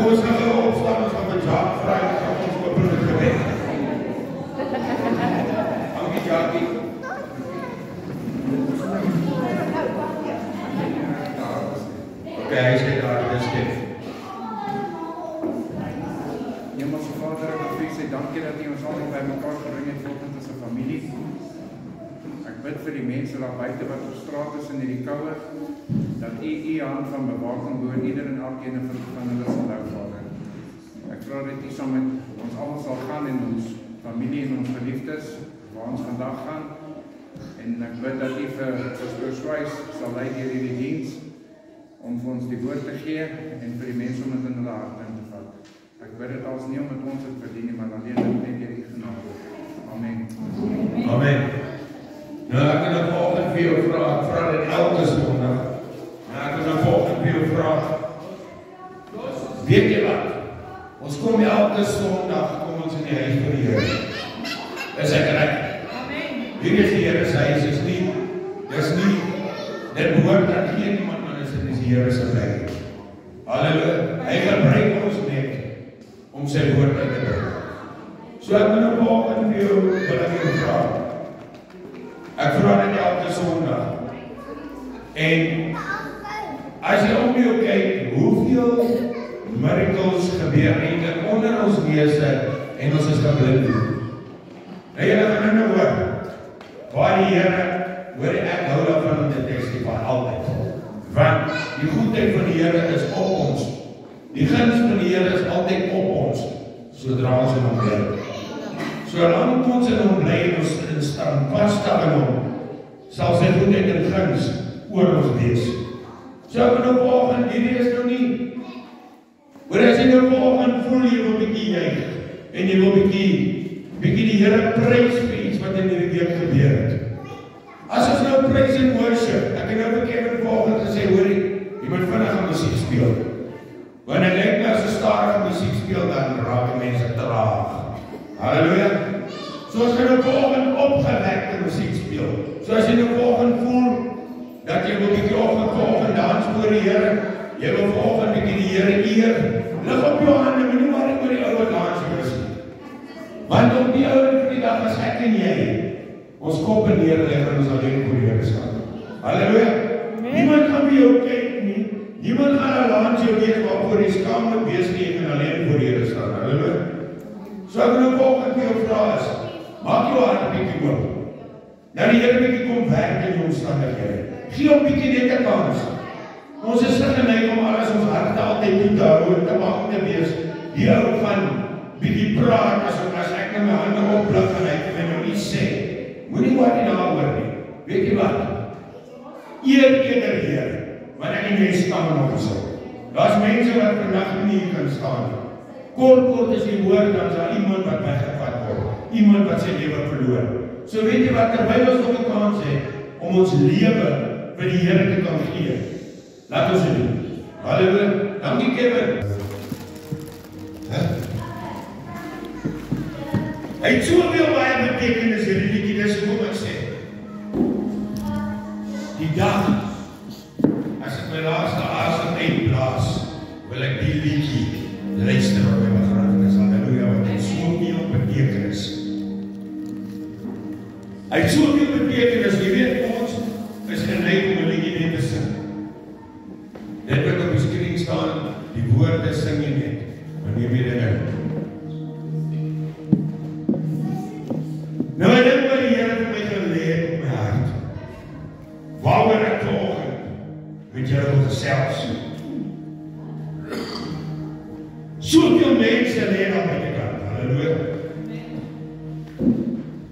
Kom ons gaan gou opstaan, ons gaan met Jacques vra, ons gaan ons open met gebed. Dankie Jackie. Oké, hy sê daar, dis dit. Hemelse Vader, ek wil vir U sê dankie dat U ons almal by mekaar gebring het vanoggend as 'n familie. Ek bid vir die mense daar buite wat op straat is in hierdie koue, dat U hand van bewaking bo ieder en elkeen van hulle sal hou, Vader. Ek vra dat U saam met ons almal sal gaan en ons familie en ons geliefdes waar ons vandag gaan. En ek bid dat U vir Pastor Swys sal lei deur hierdie diens om vir ons die woord te gee en vir die mense om dit in hulle hart in te vat. Ek bid dit als nie omdat ons het verdien nie, maar alleen net deur U genade. Amen. Amen. Nou, ek wil nou vanoggend vir jou vra, ek vra dit elke Sondag. Nou, ek wil nou vanoggend vir jou vra, weet jy wat? Ons kom elke Sondag, kom ons in die huis van die Here. Is ek reg? Amen. Hier is die Here se huis, dis nie, dit behoort aan geen iemand anders, dit is die Here se plek. Halleluja. Hy gebruik ons net om sy woord uit te bring. So ek wil nou vanoggend vir jou, wil ek jou vra. Ek vra dit elke Sondag. En as jy om jou kyk, hoeveel miracles gebeur eintlik onder ons neuse en ons is geblind. Nou julle gaan nou hoor, waar die Here, hoor ek hou daarvan om te testify altyd. Want die goedheid van die Here is op ons. Die guns van die Here is altyd op ons, sodra ons in hom bly. Solank ons in hom bly en ons staan vastig in hom, sal sy goedheid en guns oor ons wees. So ek nou vanoggend, hierdie is nou nie. Maar as jy nou vanoggend voel jy wil bietjie juig en jy wil bietjie die Here prys vir iets wat in hierdie week gebeur het. As ons nou praise and worship, ek het nou bekend vanoggend gesê, hoorie, jy moet vinnige musiek speel. Wanneer ek lyk as 'n stadige musiek speel, dan raak die mense traag. Halleluja. So as jy nou vanoggend opgewekte musiek speel, so as jy nou vanoggend voel dat jy wil bietjie opgekop dans voor die Here, jy wil vanoggend bietjie die Here eer, lig op jou hande, moenie maar oor die ou dans wees nie. Want op die ou van die dag as ek en jy ons kop neerlê en ons alleen voor die Here staan. Halleluja. Niemand gaan vir jou kyk nie. Niemand gaan 'n land jou weet waarvoor jy skaam moet wees nie en alleen voor die Here staan. Halleluja. So ek wil vanoggend vir jou vra is, maak jou hart 'n bietjie oop. Dat die Here bietjie kom werk in jou omstandighede. Gee hom bietjie net 'n kans. Ons is nie geneig om alles ons harte altyd toe te hou en te maak te wees. Die ou van bietjie praat as ek nou my hande oplig en hy kan nou iets sê. Moenie wat nie daaroor nie. Weet jy wat? Eer eerder Heer, want ek en jy staan nog so. Daar's mense wat vandag nie hier kan staan nie. Kort is die woord, dan is daar iemand wat weggevat word. Iemand wat sy lewe verloor. So weet jy wat, terwyl ons nog 'n kans het om ons lewe vir die Here te kan gee, laat ons dit doen. Halleluja. Dankie Kevin. Hy het soveel baie betekenis hierdie liedjie, dis hoe ek sê. Die dag as ek my laaste asem uitblaas, wil ek die liedjie luister op my begrafenis. Halleluja, wat het soveel betekenis. Hy het soveel betekenis, jy weet ons is geneig om 'n liedjie net te sing. Dit wat op die skreen staan, die woorde sing jy net, maar nie meer dit in. Nou ek dink wat die Here vir my gelê het op my hart. Waaroor ek vanoggend met julle wil gesels. Soveel mense lê aan my kant. Halleluja.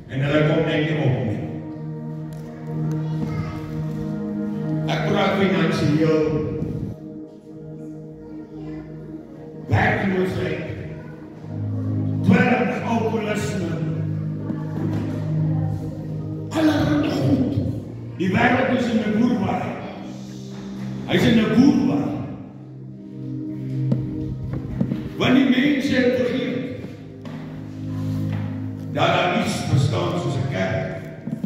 En hulle kom net nie op nie. Ek praat finansiëel. Werkloosheid. Dwelm, alkoholisme. Allerhande goed. Die wêreld is in 'n boerwaai. Hy's in 'n boerwaai. Want die mense het vergeet dat daar iets bestaan soos 'n kerk,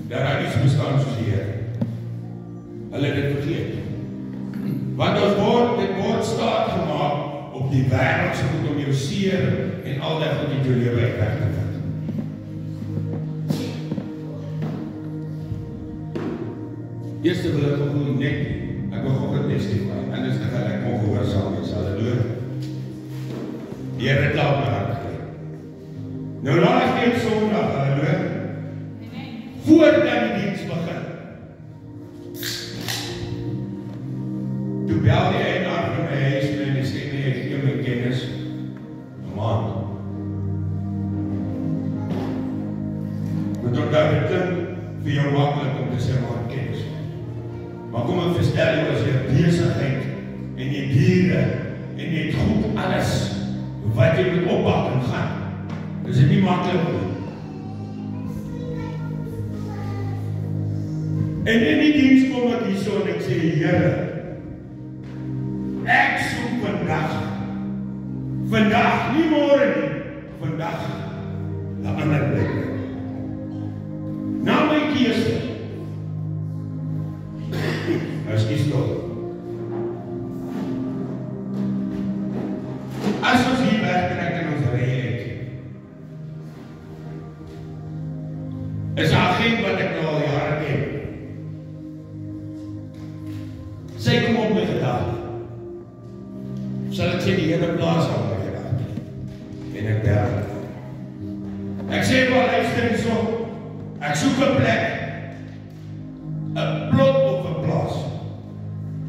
dat daar iets bestaan soos die Here. Hulle het dit vergeet. Want dit word staat gemaak op die wêreld se goed om jou seer en al daai goed in jou lewe uit weg te vat. Eerste wil ek ook net, ek wil ook 'n testify, anders dan gaan ek ongehoorsaam wees, halleluja. Die Here het laat my hart gekry. Nou laat ek Sondag, halleluja. Voordat die diens begin. Toe bel die eienaar van my huis en hy sê my, ek gee my kennis 'n maand. Want onthou dit klink vir jou maklik om te sê maar kennis. Maar kom ek verstel jou as jy besigheid en jy diere en jy het goed alles wat jy moet opbak en gaan. Dis nie maklik nie. En in die diens kom ek hierso en ek sê, Here, ek soek vandag, nie môre nie, vandag, 'n ander plek. Na my keuse, as is toch. As ons hier wegtrek in ons rye uit, is 'n agent wat ek nou al jare ken. Sy kom op my gedagte. Sal ek sê die Here plaas op my gedagte. En ek bel. Ek sê maar luister hierso. Ek soek 'n plek. 'n plot op 'n plaas.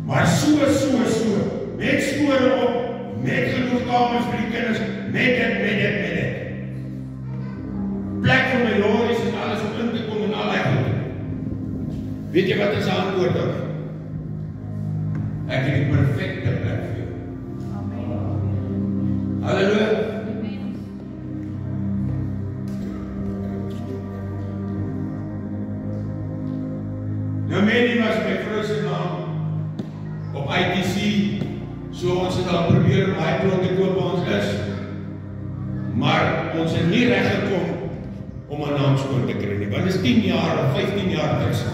Maar so. Met spore op, met genoeg kamers vir die kinders, met dit. Plek vir my lorries en alles om in te kom en al die goed. Weet jy wat is die antwoord op? Ek het die perfekte plek vir jou. Amen. Halleluja. Nou Mandy was my vrou se naam op ITC, so ons het al probeer om hy plot te koop waar ons is, maar ons het nie reg gekom om 'n naam skoon te kry nie, want dit is 10 jaar of 15 jaar terug.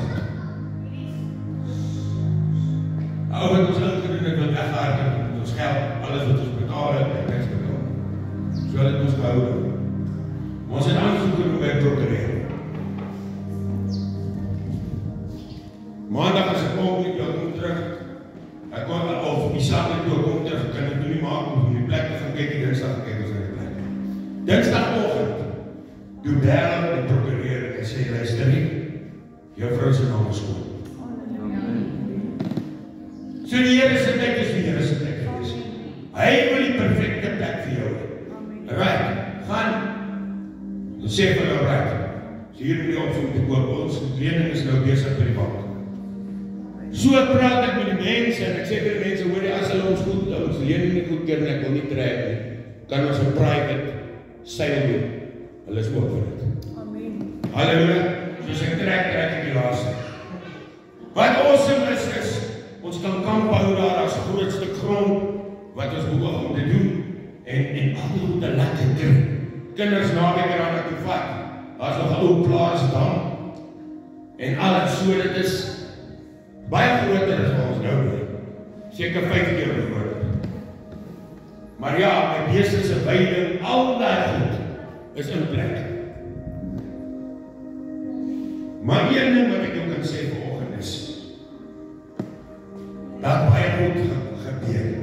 Ou het ons ingedoen het wat weggehardloop met ons geld, alles wat ons betaal het, en niks betaal. So het ons gehou. Ons het aangesoek om by prokureer. Maandag as ek kom, ek kom terug. Ek kom of die Saterdag toe kom terug, kan ek nie maak om die plek te gaan kyk, die Dinsdag kyk ons na die plek. Dinsdagoggend, toe bel die prokureur en sê, luister nie, jou vrou se naam is skoon. So die Here se plek is die Here se plek gewees. Hy wil die perfekte plek vir jou hê. Right, gaan. Dan sê vir jou, right, so hier moet jy opsoek te koop, ons lening is nou besig by die bank. So praat ek met die mense en ek sê vir die mense, hoor jy, as hulle ons goed, ons lening nie goed keer en ek wil nie trek nie, kan ons 'n private sale doen. Hulle is ook vir dit. Amen. Halleluja. Soos ek trek ek die laaste. Wat awesome is, ons kan kamp hou daar as 'n groot stuk grond wat ons beoog om te doen en al die goede lekker kry. Kinders naweek daar na toe vat. Daar's nog 'n ou plaasdam en alles so, dit is baie groter as wat ons nou doen. Seker 5 keer groter. Maar ja, my beeste se weiding, al daai goed is in plek. Maar een ding wat ek jou kan sê vanoggend is, dat baie goed gebeur.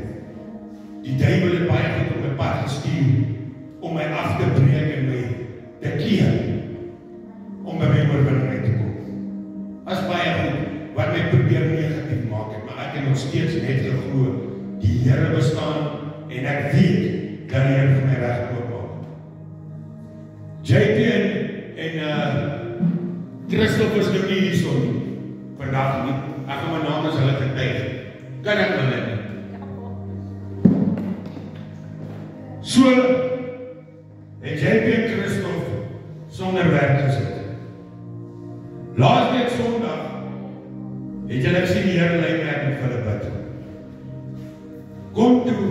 Die duiwel het baie goed op my pad gestuur om my af te breek en my te keer om by my oorwinning uit te kom. As baie goed wat my probeer negatief maak het, maar ek het nog steeds net geglo die Here bestaan en ek weet dat die Here vir my reg oopmaak. JP en Christopher is nou nie hierso nie. Vandag nie. Ek gaan my naam as hulle getuig. Kan ek hulle nie. So het JP en Christopher sonder werk gesit. Laasweek Sondag het julle gesien die Here lei my met hulle bid. Kom toe.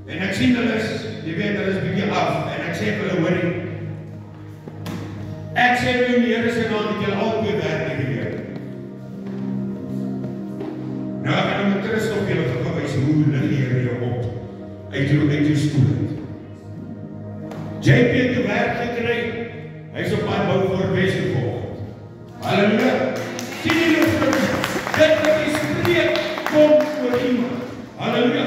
En ek sien hulle is, jy weet, hulle is bietjie af en ek sê vir hulle, hoorie, ek sê vir die Here se naam dat julle albei werk hierdie week. Nou ek het met Christopher julle gewys hoe lig die Here jou op. uit jou stoel uit. JP het die werk gekry, hy is op my bou voor Wes gevolg. Halleluja, sien jy nou dit wat die spreek kom oor iemand. Halleluja,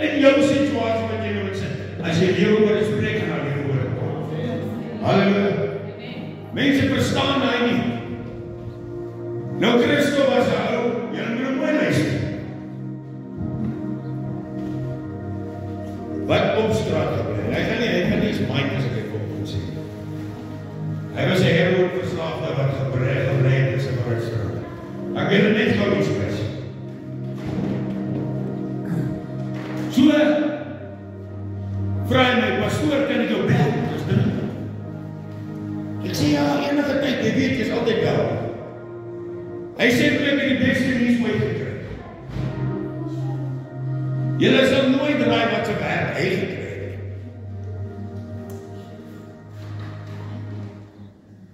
in jou situasie wat jy nou moet sit, as jy lewe oor die spreek, gaan daar lewe oor het kom. Halleluja, mense verstaan hy nie. Nou Christo was ou, jy moet mooi luister. Wat op straat gebeur, hy gaan nie eens mind as ek het op kon sê. Hy was 'n heroin verslaafde wat gebrei het in sy Britstraat. Ek weet dit net gou iets wees. So, vraai my, pastoor, kan ek jou bel? Ek sê ja, enige tyd, jy weet, jy is altyd bel. Hy sê, ek het die beste nuus my gekry. Julle sal nooit draai wat sy werk hy gekry.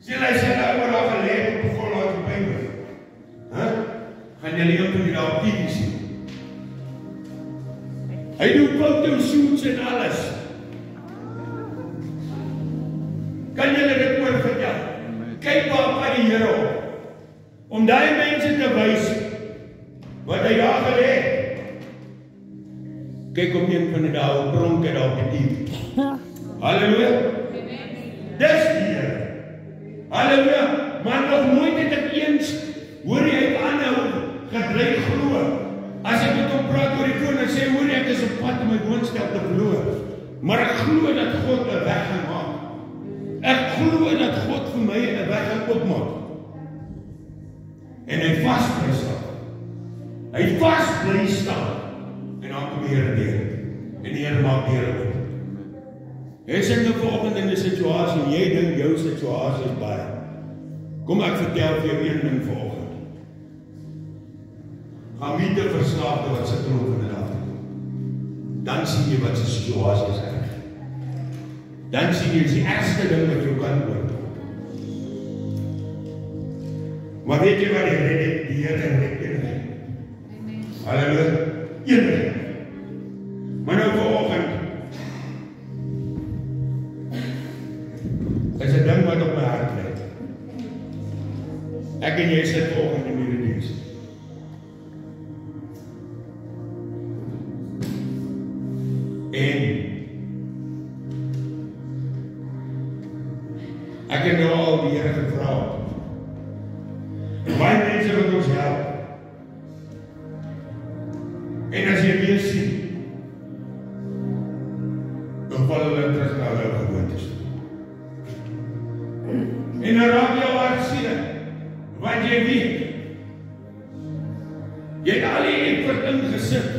Sê, hy sê, nou oor al geleid op die volhoud by my. Gaan julle jou toe daar op TV sien. Hy doen fotoshoots en alles. Kan julle dit oor vertel? Kyk waar die Here op. Om die mense te wys wat hy daar gelê het. Kyk op een van die dae, pronk het daar op die TV. Halleluja. Dis die Here. Halleluja. Maar nog nooit het ek eens, hoor jy het aanhou, gebly glo. As ek met hom praat oor die foon en sê, hoor ek is op pad om my woonstel te verloor. Maar ek glo dat God 'n weg gaan maak. Ek glo dat God vir my 'n weg gaan oopmaak. En hy vas bly staan. Hy vas bly staan. En dan kom die Here deur. En die Here maak deur oop. Hy sê nou vanoggend in die situasie, jy dink jou situasie is baie. Kom ek vertel vir jou een ding vanoggend. Gaan nie te verslaafde wat sit rond in die dag. Dan sien jy wat sy situasie is erg. Dan sien jy die ergste ding wat jou kan oorkom. Maar weet jy wat die Here red een? Halleluja. Een. Maar nou vanoggend is 'n ding wat op my hart lê. Ek en jy sit vanoggend in hierdie diens. En ek het nou al die Here gevra. Baie mense wat ons help. En as jy weer sien, dan val hulle terug na hulle gewoontes. En dan raak jou hart seer, want jy weet, jy het al die effort ingesit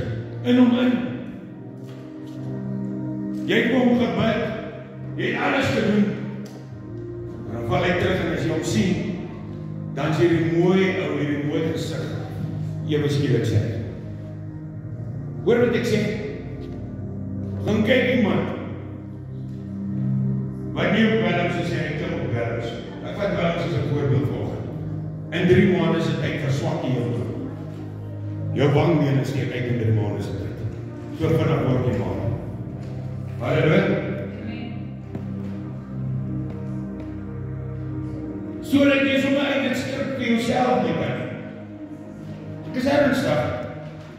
in hom in. Jy het hom gebid, jy het alles gedoen, en dan val hy terug en as jy hom sien, dan sê die mooi gesig, ewe skielik sê. Hoor wat ek sê? Gaan kyk iemand, wat nie op Wellings sê, ek klim op Wellings. Ek vat Wellings as 'n voorbeeld volgend. In 3 maande se tyd verswak jy jou toe. Jou wangbene steek uit in 3 maande se tyd. So vinnig word jy maar. Halleluja. So dat jy sommer uit het skrik vir jouself nie kan. Ek is ernstig.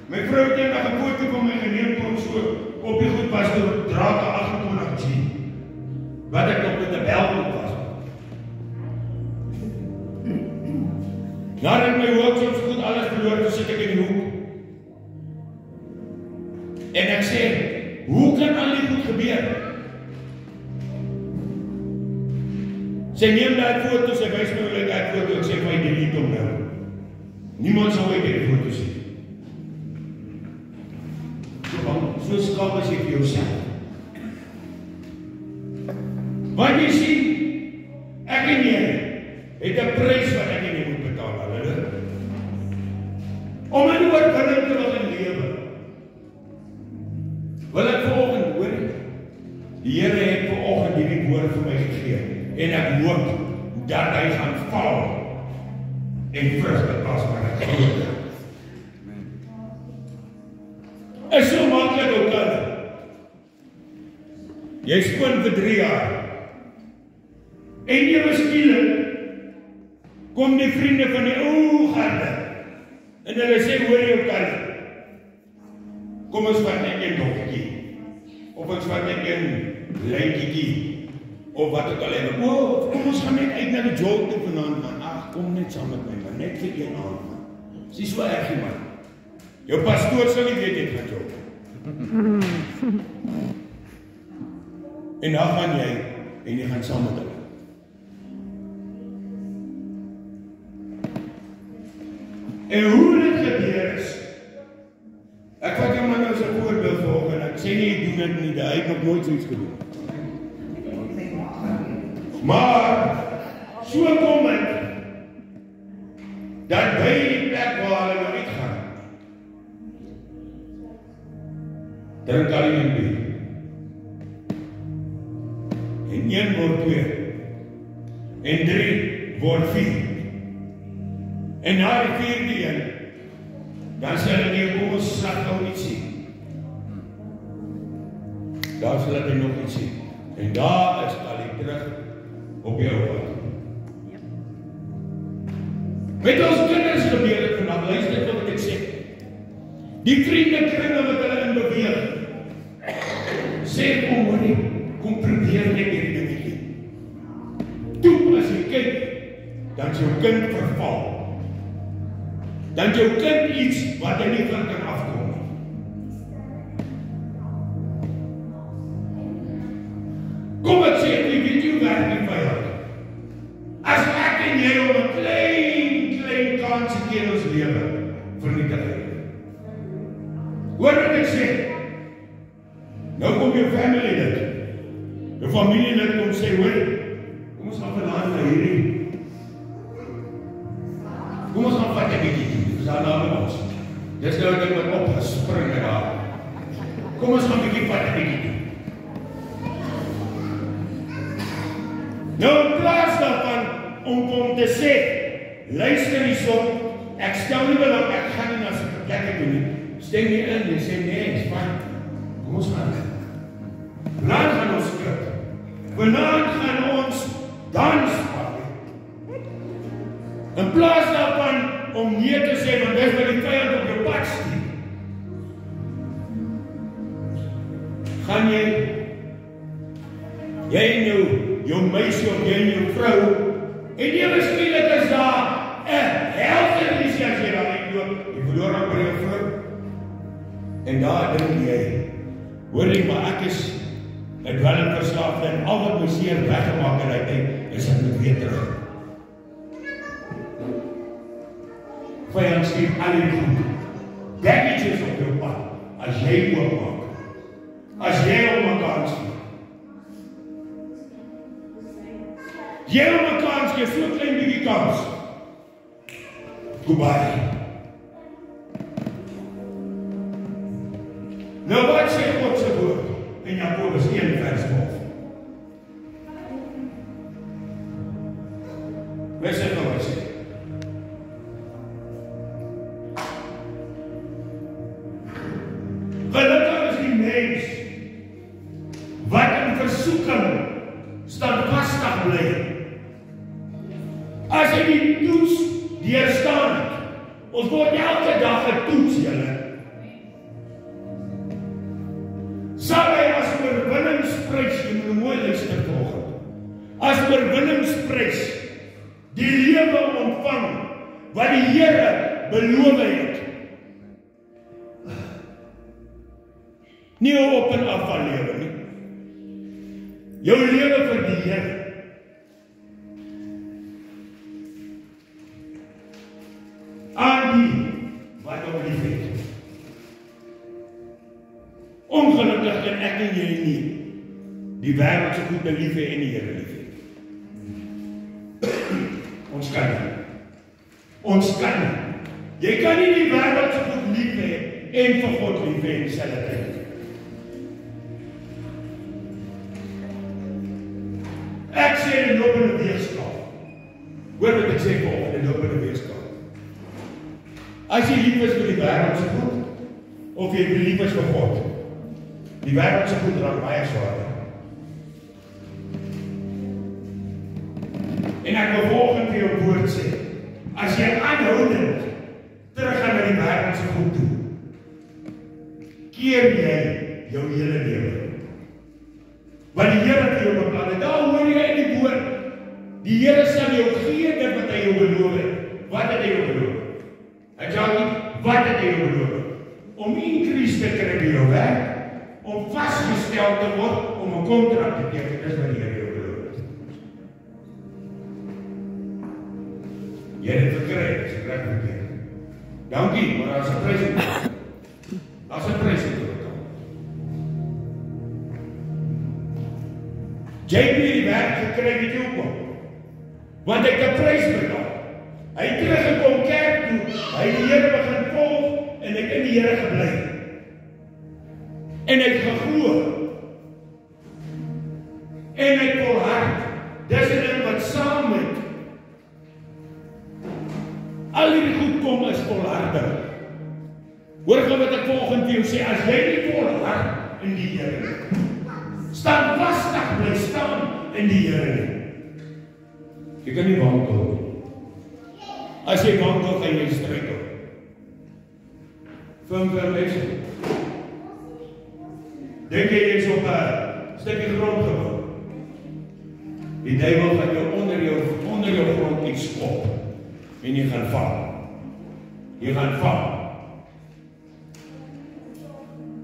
My vrou het eendag 'n foto van my geneem toe so op die goed pas toe draak 28G. Wat ek nog met 'n bel moet was. Nadat my workshops goed alles verloor, toe sit ek in die hoek. En ek sê, hoe kan al dit goed gebeur? Sy neem daai foto, sy wys my hoe ek daai foto, ek sê vir my delete hom nou. Niemand sal ooit die foto sien. So skaap as jy vir jouself. Want jy sien, ek en jy het 'n prys wat ek en jy moet betaal, halleluja. Om in oorwinning te wil in lewe. Wil ek vanoggend hoor, die Here het vanoggend hierdie woord vir my gegee, en ek hoop dat hy gaan val en vrugte pas maar ek glo. Is so maklik ook al. Jy skoon vir 3 jaar. En ewe skielik kom die vriende van die ou garde. En hulle sê, hoor jou kan. Kom ons vat net een doggetjie. Of ons vat net een lyntjie. Of wat ook al even. Kom ons gaan net uit na die jol toe vanaand man. Ag, kom net saam met my man. Net vir een aand man. Dis nie so erg nie man. Jou pastoor sal nie weet jy gaan jol. En dan gaan jy en jy gaan saam met hulle. En hoe dit gebeur is, ek vat jou man nou as 'n voorbeeld volg en ek sê nie jy doen dit nie, hy het nog nooit zoiets gedoen. Maar, so kom het, dat by die plek waar hulle nou uitgaan, drink al die bier. En 1 word 2, en 3 word 4. En na die 4de een, dan sê hulle nie, kom ons sak nou iets sien. Daar sal hulle nog iets sien. En daar is al terug op jou pad. Met ons kinders gebeur het vanaf, luister wat ek sê. Die vriende kringe wat hulle in beweeg, sê kom hoorie, kom probeer net hierdie dingetjie. Toe as jy kyk, dan is jou kind verval. Dan jou kind iets wat hy nie van kan afkom nie. Kom ek sê, jy weet jy werk nie vyand. As ek en jy om 'n klein kansie in ons lewe vernietig het. Hoor wat ek sê? Nou kom jou family dit. Jou familie dit kom sê, hoor, kom ons gaan vanaand na hierdie. Kom ons gaan vat 'n bietjie. Daar na ons. Dis nou dat ek opgespring het daar. Kom ons gaan 'n bietjie vat 'n bietjie. Nou in plaas daarvan om te sê, luister hierson, ek stel nie belang, ek gaan nie na so 'n plek toe nie. Stem nie in, jy sê nee, is fyn. Kom ons gaan. Vanaand gaan ons skrik. Vanaand gaan ons dans pak. In plaas daarvan om nee te sê, want dis wat die vyand op jou pad stuur. Gaan jy en jou meisie of jy en jou vrou, en jy waarskynlik is daar 'n helderlisie as jy daar uitloop, jy verloor dan by jou vrou, en daar dink jy, hoor jy, maar ek is 'n dwelmverslaafde en al wat my seer weggemaak het uit, is ek moet weer terug. Vyand stuur al die goed, baggages op jou pad, as jy oopmaak, as jy om 'n kans gee. Jy om 'n kans gee, so klein bietjie kans. Goodbye. Nou wat sê God se woord in Jakobus 1:12? Wat sê God sê? Gelukkig is die mens wat in versoeking standvastig bly. As hy die toets deurstaan het, ons word elke dag getoets, julle. Sal hy as oorwinningsprys, jy moet mooi luister volgende, as oorwinningsprys die lewe ontvang wat die Here beloof het. Nie op en af van lewe nie. Jou lewe vir die Here. Aan die wat hom liefhet. Ongelukkig kan ek en jy nie die wêreld so goed lief hê en die Here liefhet. Ons kan nie. Ons kan nie. Jy kan nie die wêreld so goed lief hê en vir God lief hê in dieselfde tyd. Ek sê in lopende weerskaal. Hoor wat ek sê vir in lopende weerskaal. As jy lief is vir die wêreld se goed, of jy lief is vir God, die wêreld se goed raak baie swaar. En ek wil vanoggend vir jou woord sê, as jy aanhoudend teruggaan na die wêreld se goed toe, keer jy jou hele lewe. Want die Here het jou beplan, en daar hoor jy in die woord, die Here sal jou gee dit wat hy jou beloof het. Wat het hy jou beloof? Hy sê nie, wat het hy jou beloof? Om increase te kry by jou werk, om vasgestel te word, om 'n kontrak te teken, dis wat die Here jou beloof het. Jy het dit gekry, dis reg verkeerd. Dankie, maar daar's 'n prys. Daar's 'n prys te betaal. Jy het nie die werk gekry wat jy hoekom. Want hy het 'n prys betaal. Hy het teruggekom kerk toe, hy het die Here begin volg, en hy het in die Here gebly. En hy het geglo. En hy het volhard. Dis 'n ding wat saam met al die goed kom is volharding. Hoor gou wat ek vanoggend vir jou sê, as jy nie volhard in die Here, staan vastig bly staan in die Here. Jy kan nie wankel. As jy wankel, gaan jy struikel. Vir mense. Dink jy jy's op 'n stukkie grond gebou? Die duiwel gaan jou onder jou grond iets skop. En jy gaan val. Jy gaan val.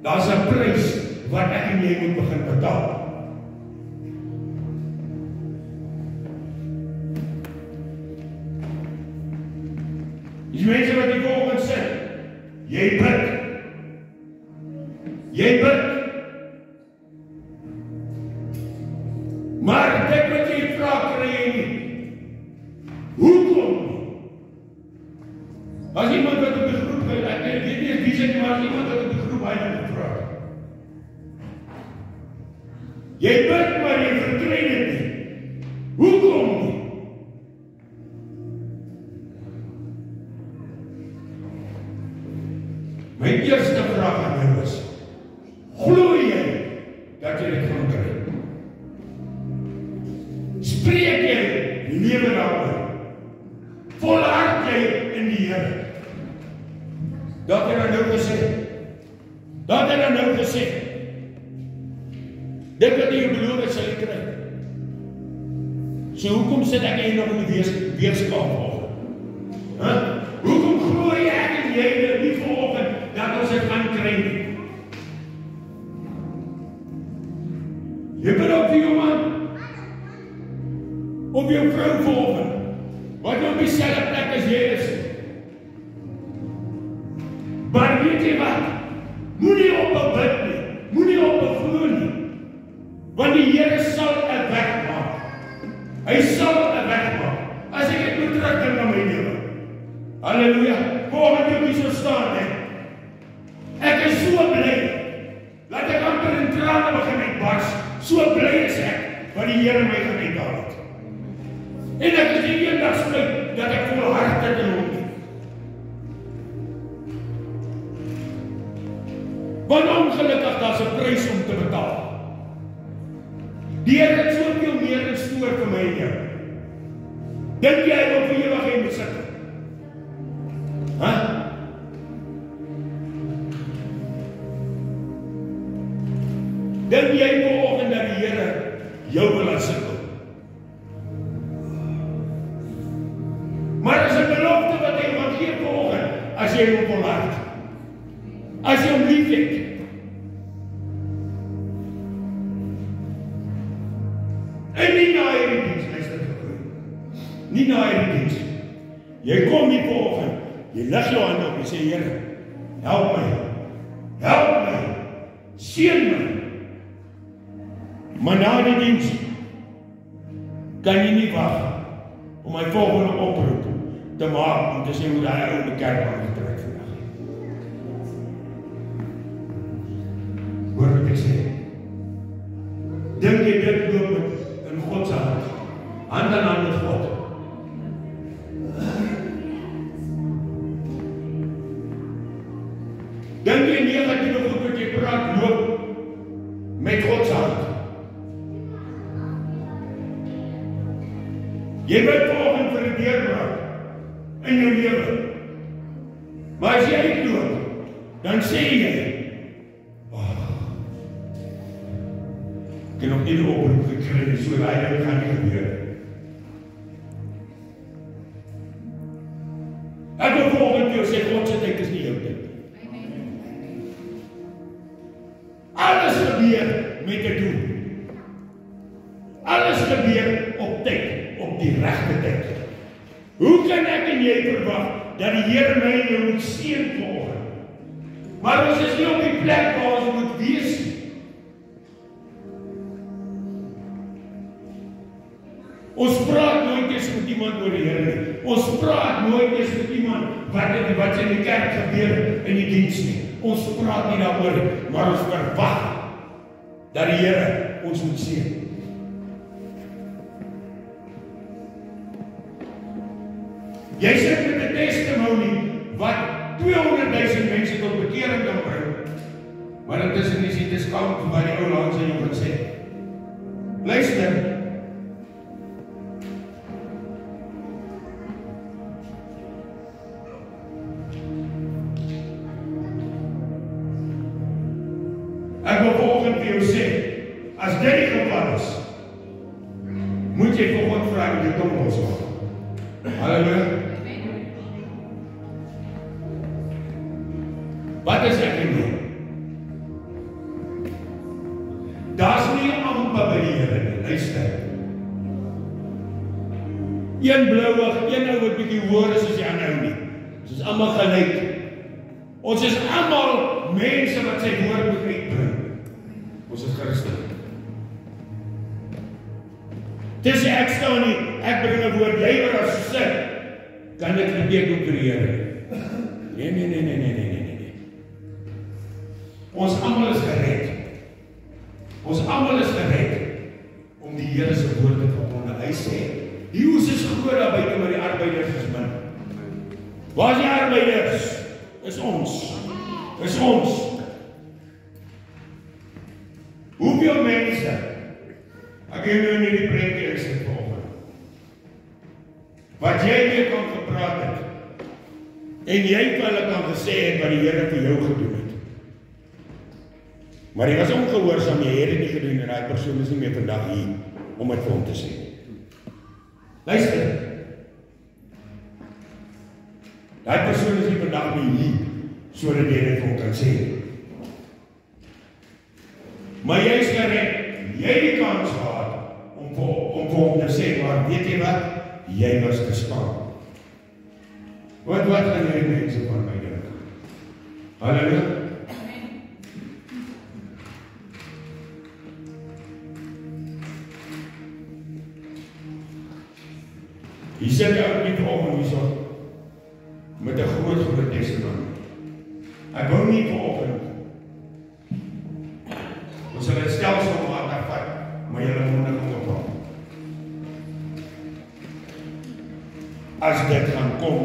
Daar's 'n prys wat ek en jy moet begin betaal. Die mense wat die volgende sê, jy bid. Jy bid. Maar dit wat jy vra kry jy nie. Hoekom? As iemand wat op die groep gaan, ek weet nie wie sê nie, maar as iemand wat op die groep hy nou vra. Jy bid, maar jy verkry dit nie. Hoekom nie? My eerste vraag aan jou is, glo jy dat jy dit gaan kry? Spreek jy die lewe daaroor? Volhard jy in die Here? Dat hy dan nou gesê, dit wat jy beloof het, sal jy kry. So hoekom sit ek hier nog in die weerskaap volg? Hoekom glo jy ek en jy nie vanoggend dat ons dit gaan kry nie? Jy bid op vir jou man, op jou vrou vanoggend, wat jy op dieselfde plek as jy is. Maar weet jy wat? Moenie op 'n bid nie, moenie op 'n glo nie, want die Here sal 'n weg maak. Hy sal 'n weg maak. As ek dit moet terugdink na my lewe. Halleluja. Volgens jy nie so staan nie. Ek is so bly. Laat ek amper in trane begin uitbars. So bly is ek wat die Here my gered het. En ek is nie eendag spyt dat ek volhard het in hom nie. Want ongelukkig daar's 'n prys om te betaal. Die Here het soveel meer in store vir my en jou. Dink jy wil vir ewig moet sit? Dink jy vanoggend dat die Here jou wil laat sukkel? Maar as 'n belofte wat hy gaan gee vanoggend, as jy hom volhard, as jy hom liefhet. En nie na hierdie diens, luister vir. Nie na hierdie diens. Jy kom hier vanoggend, jy lig jou hande op en sê, Here, help my, seën my. Maar na die diens kan jy nie wag om my volgende oproep te maak om te sê hoe daai ou in die kerk aangetrek vandag. Hoor wat ek sê. Dink jy dit loop met in God se hand? Hand aan hand met God. Dink jy negatiewe goed wat jy praat loop met God se hand? Jy moet volgens vir 'n deurbraak in jou lewe. Maar as jy uitloop, dan sê jy, ek het nog nie die oproep gekry, so dit gaan nie gebeur. Ek wil volgens jou sê, God se tyd is nie jou tyd. Alles gebeur met 'n doel. Alles gebeur op tyd, op die regte tyd. Hoe kan ek en jy verwag dat die Here my en jou moet seën vanoggend? Maar ons is nie op die plek waar ons moet wees nie. Ons praat nooit eens met iemand oor die Here nie. Ons praat nooit eens met iemand wat in die kerk gebeur in die diens nie. Ons praat nie daaroor, maar ons verwag dat die Here ons moet seën. Jy sit met 'n testimony wat 200,000 mense tot bekering kan bring. Maar intussen is dit skaam wat die ou langs aan jou gaan sê. Luister. Ek wil volgende vir jou sê, as dit die geval is, moet jy vir God vra om jou tong los te maak. Halleluja. Wat is ek en jy? Daar's nie amper by die Here nie, luister. Een blouwig, een ou wat bietjie hoor is as die ander ou nie. Ons is almal gelyk. Ons is almal mense wat sy woord moet uitbring. Ons is Christen. Dis ek staan nie, ek bring 'n woord, jy word as sit. Kan ek gebed ook vir die Here? Nee. Ons almal is gered. Ons almal is gered om die Here se woord te verkondig. Hy sê, die oes is groot daar buite, maar die arbeiders is min. Waar is die arbeiders? Is ons. Is ons. Hoeveel mense? Ek het nou nie die prentjie gesit vanoggend. Wat jy mee kan gepraat het. En jy kan hulle kan gesê het wat die Here vir jou gedoen het. Maar jy was ongehoorsaam, jy het dit nie gedoen en daai persoon is nie meer vandag hier om dit vir hom te sê. Luister. Daai persoon is nie vandag nie hier sodat jy dit vir hom kan sê. Maar jy is gered. Jy het die kans gehad om vir hom te sê, maar weet jy wat? Jy was gespaar. Wat gaan jy mense van my dink? Halleluja. Hier sit jy ook nie vanoggend hierso met 'n groot testament. Ek wou nie vanoggend ons sal 'n stelsel maak vat, maar jy moet net kom op. As dit gaan kom,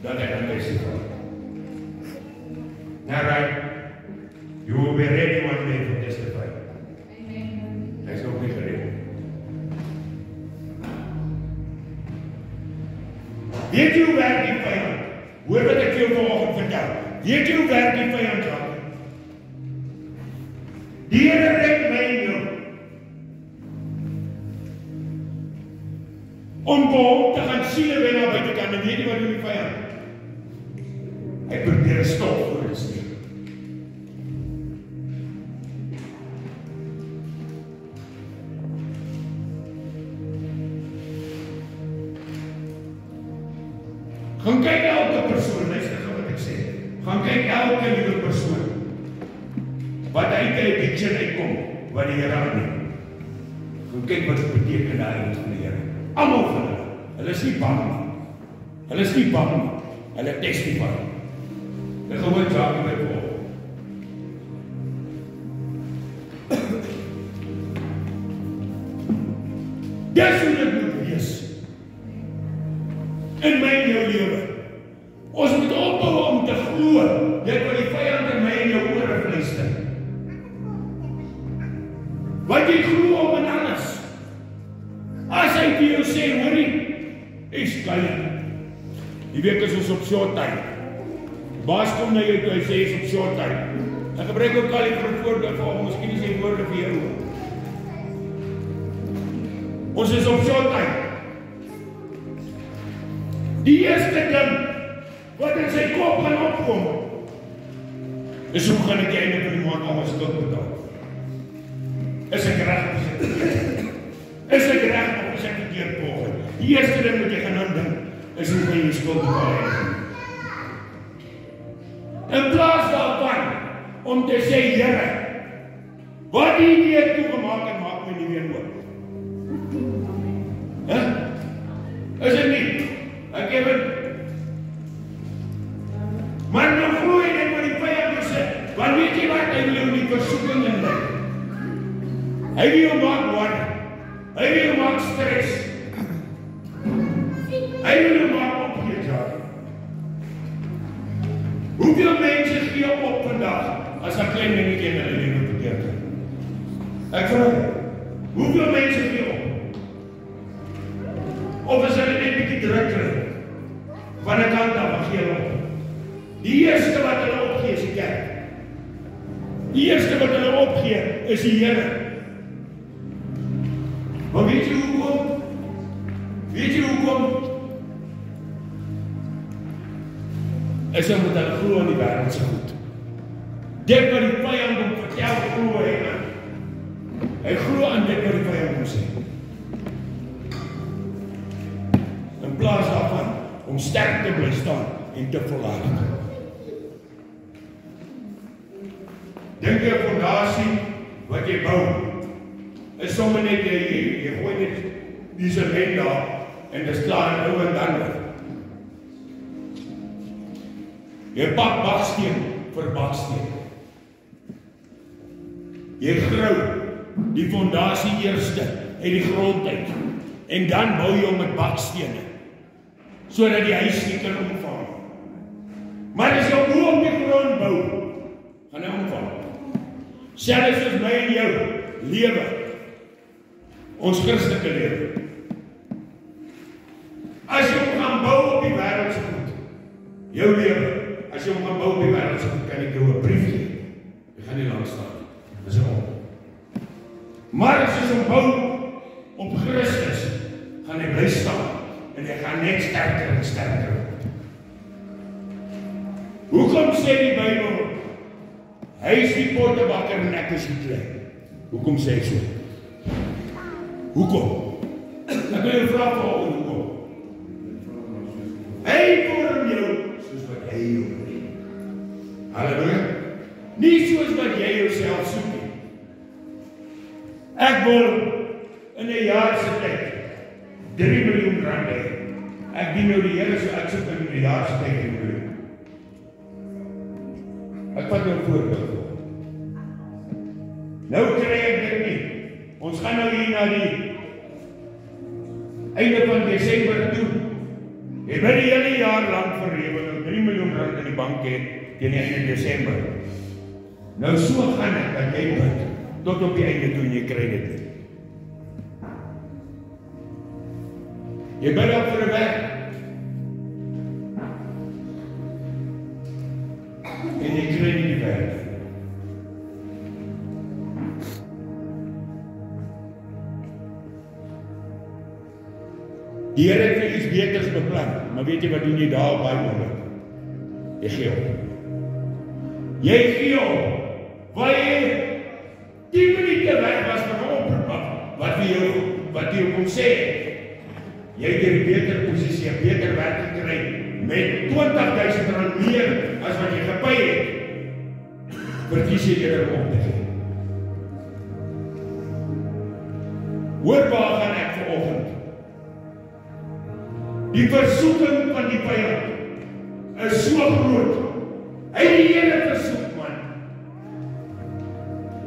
dat ek aan testify. Now right, you will be ready one day to testify. Amen. That's not me ready. Weet jy hoe werk die vyand? Hoor wat ek jou vanoggend vertel. Weet jy hoe werk die vyand? Die Here red my en jou. Om hom te gaan siele wen na buite kan, en weet jy wat doen die vyand? Hy probeer stop voor die stuur. Gaan kyk elke persoon, luister wat ek sê. Gaan kyk elke liewe persoon wat uit die addiction uitkom, wat die Here aanneem. Gaan kyk wat dit beteken daar in die Here. Almal van hulle. Hulle is nie bang nie. Hulle is nie bang nie. Hulle testify. Ek gewoon saak met hom. Dis hoe dit moet wees. In my en jou lewe. Ons moet ophou om te glo dit wat die vyand in my en jou ore fluister. Wat jy glo om in alles. As As hy vir jou sê, hoorie, is klein. Die week is ons op short time. Baas kom na jou toe, hy sê is op short time. Ek gebruik ook al die voorbeeld vir hom, miskien is die woorde vir jou. Ons is op short time. Die eerste ding wat in sy kop gaan opkom, is hoe gaan ek die einde van die maand al my skuld betaal? Is ek reg of is ek verkeerd? Is ek reg of is ek verkeerd volgens? Die eerste ding wat jy gaan aandink, is hoe gaan jy skuld betaal? In plaas daarvan, om te sê, Here, wat die weer toegemaak en maak my nie weer oop. Is dit nie? Ek heb het. Maar nou glo jy net wat die vyand sê, want weet jy wat, hy wil jou die versoeking inlei. Hy wil jou maak worry. Hy wil jou maak stres. Hy wil jou maak opgee, Jackie. Hoeveel mense gee op vandag, as ek klein dingetje in hulle lewe verkeerd het? Ek vraag, hoeveel mense gee op? Of is hulle net bietjie druk kry? Van 'n kant af gee hulle op. Die eerste wat hulle opgee is die kerk. Die eerste wat hulle opgee is die Here. Maar weet jy hoekom? Weet jy hoekom? Is omdat hulle glo aan die wêreld se goed. Dit wat die vyand hom vertel, glo hy aan. Hy glo aan dit wat die vyand hom sê. In plaas daarvan om sterk te bly staan en te volhard. Dink jy 'n fondasie wat jy bou, is sommer net jy gooi net die sement daar en dit is klaar en nou en dan. Jy pak baksteen vir baksteen. Jy grou die fondasie eerste uit die grond uit en dan bou jy hom met bakstene sodat die huis nie kan omval. Maar as jy bo op die grond bou, gaan hy omval. Selfs as my en jou lewe, ons Christelike lewe. As jy hom gaan bou op die wêreld se goed, jou lewe, as jy hom gaan bou op die wêreld se goed, kan ek jou 'n brief gee. Jy gaan nie langs staan. Dis om. Maar as jy hom bou op Christus, gaan hy bly staan en hy gaan net sterker en sterker word. Hoekom sê die Bybel, hy is die pottebakker en ek is die klei? Hoekom sê hy so? Hoekom? Ek wil jou vra vir hoekom? Hy vorm jou soos wat hy jou wil. Halleluja. Nie soos wat jy jouself soek nie. Ek wil in 'n jaar se tyd 3 miljoen rand hê. Ek dien nou die Here so ek soek in 'n jaar se tyd 3 miljoen. Ek vat jou 'n voorbeeld. Nou kry ek dit nie. Ons gaan nou hier na die einde van Desember toe. Jy wil die hele jaar lank verrewe nou 3 miljoen rand in die bank hê teen die einde Desember. Nou so gaan ek dat jy bid tot op die einde toe en jy kry dit nie. Jy bid op vir 'n werk. En jy kry nie die werk. Die Here het vir iets beters beplan, maar weet jy wat doen jy daar op daai oomblik? Jy gee op. Jy gee op. Waar jy 10 minute weg was vir 'n oproep, wat jy kom sê, jy het 'n beter posisie, 'n beter werk gekry met R20,000 meer as wat jy gepay het. Verkies jy eerder om te gee. Hoor waar gaan ek vanoggend? Die versoeking van die vyand is so groot. Hy die Here versoek, man.